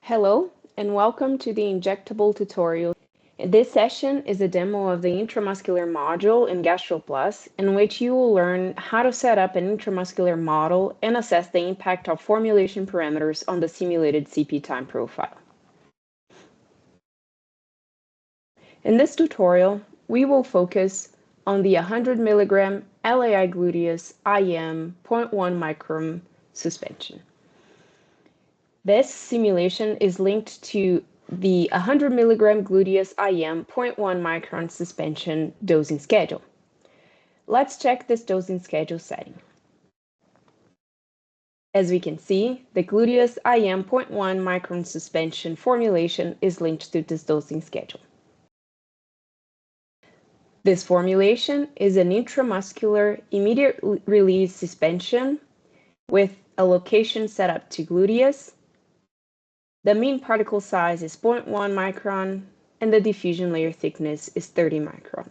Hello, and welcome to the Injectable tutorial. This session is a demo of the intramuscular module in GastroPlus, in which you will learn how to set up an intramuscular model and assess the impact of formulation parameters on the simulated CP time profile. In this tutorial, we will focus on the 100 mg LAI gluteus IM 0.1 micron suspension. This simulation is linked to the 100 mg gluteus IM 0.1 micron suspension dosing schedule. Let's check this dosing schedule setting. As we can see, the gluteus IM 0.1 micron suspension formulation is linked to this dosing schedule. This formulation is an intramuscular immediate release suspension with a location set up to gluteus. The mean particle size is 0.1 micron and the diffusion layer thickness is 30 micron.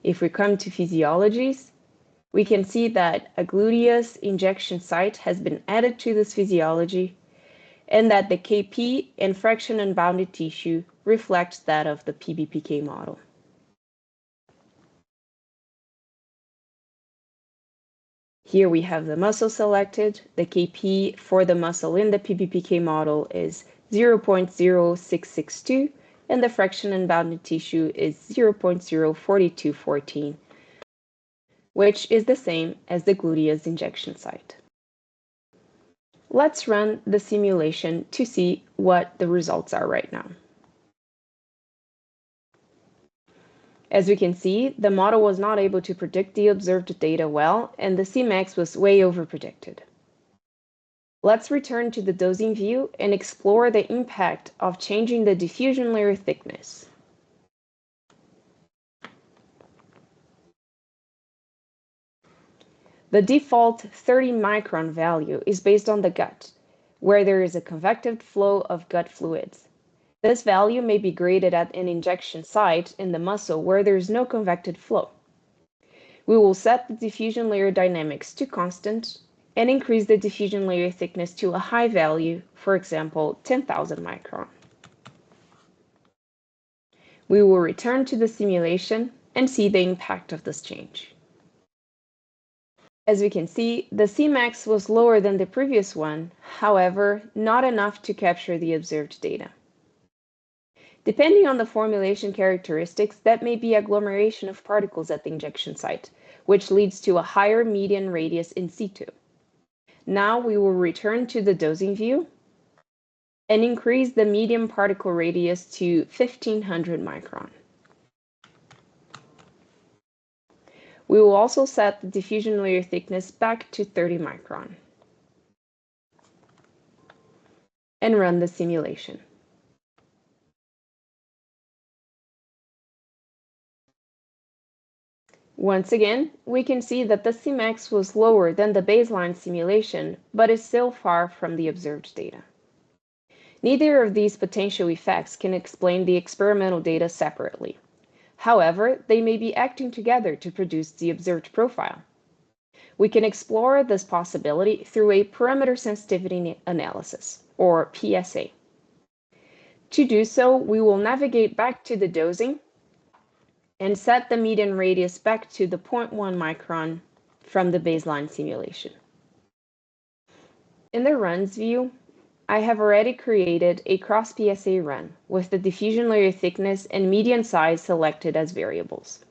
If we come to physiologies, we can see that a gluteus injection site has been added to this physiology and that the KP and fraction unbounded tissue reflects that of the PBPK model. Here we have the muscle selected. The KP for the muscle in the PBPK model is 0.0662 and the fraction unbounded tissue is 0.04214, which is the same as the gluteus injection site. Let's run the simulation to see what the results are right now. As we can see, the model was not able to predict the observed data well, and the Cmax was way over-predicted. Let's return to the dosing view and explore the impact of changing the diffusion layer thickness. The default 30 micron value is based on the gut, where there is a convective flow of gut fluids. This value may be graded at an injection site in the muscle where there is no convected flow. We will set the diffusion layer dynamics to constant and increase the diffusion layer thickness to a high value, for example, 10,000 micron. We will return to the simulation and see the impact of this change. As we can see, the Cmax was lower than the previous one, however, not enough to capture the observed data. Depending on the formulation characteristics, that may be agglomeration of particles at the injection site, which leads to a higher median radius in situ. Now we will return to the dosing view and increase the median particle radius to 1500 micron. We will also set the diffusion layer thickness back to 30 micron and run the simulation. Once again, we can see that the Cmax was lower than the baseline simulation, but is still far from the observed data. Neither of these potential effects can explain the experimental data separately. However, they may be acting together to produce the observed profile. We can explore this possibility through a parameter sensitivity analysis, or PSA. To do so, we will navigate back to the dosing and set the median radius back to the 0.1 micron from the baseline simulation. In the runs view, I have already created a cross PSA run with the diffusion layer thickness and median size selected as variables.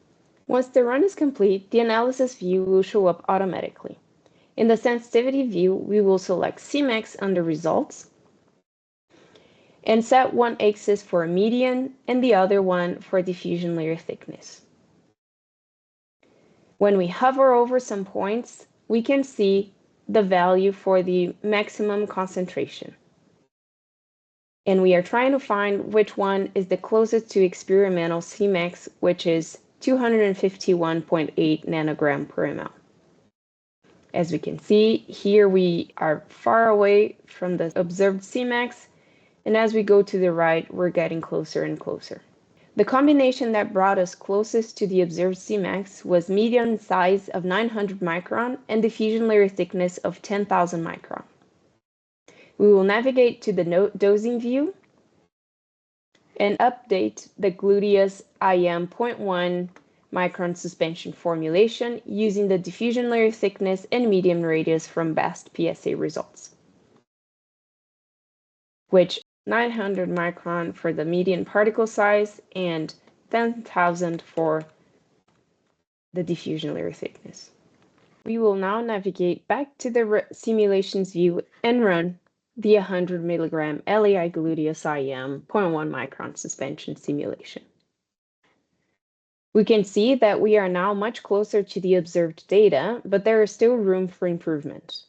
Once the run is complete, the analysis view will show up automatically. In the sensitivity view, we will select Cmax under results and set one axis for median and the other one for diffusion layer thickness. When we hover over some points, we can see the value for the maximum concentration. And we are trying to find which one is the closest to experimental Cmax, which is 251.8 nanogram per ml. As we can see, here we are far away from the observed Cmax, and as we go to the right, we're getting closer and closer. The combination that brought us closest to the observed Cmax was median size of 900 micron and diffusion layer thickness of 10,000 micron. We will navigate to the dosing view and update the gluteus IM 0.1 micron suspension formulation using the diffusion layer thickness and medium radius from best PSA results, which 900 micron for the median particle size and 10,000 for the diffusion layer thickness. We will now navigate back to the simulations view and run the 100 milligram LAI gluteus IM 0.1 micron suspension simulation. We can see that we are now much closer to the observed data, but there is still room for improvement.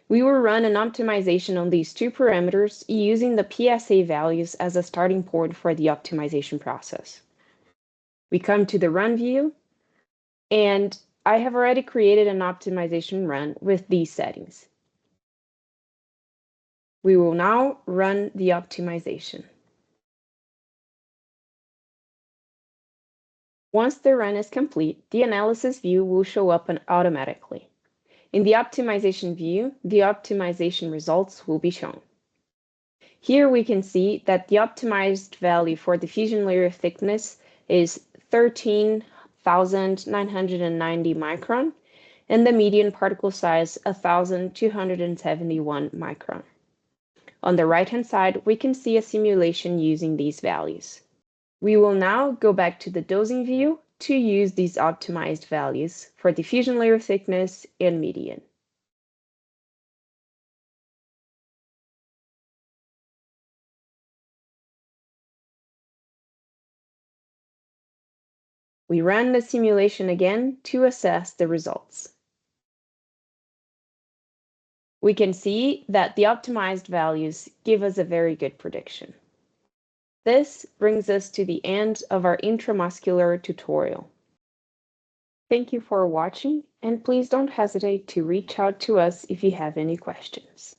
We will run an optimization on these two parameters using the PSA values as a starting point for the optimization process. We come to the run view, and I have already created an optimization run with these settings. We will now run the optimization. Once the run is complete, the analysis view will show up automatically. In the optimization view, the optimization results will be shown. Here we can see that the optimized value for diffusion layer thickness is 13,990 micron, and the median particle size 1,271 micron. On the right-hand side, we can see a simulation using these values. We will now go back to the dosing view to use these optimized values for diffusion layer thickness and median. We run the simulation again to assess the results. We can see that the optimized values give us a very good prediction. This brings us to the end of our intramuscular tutorial. Thank you for watching, and please don't hesitate to reach out to us if you have any questions.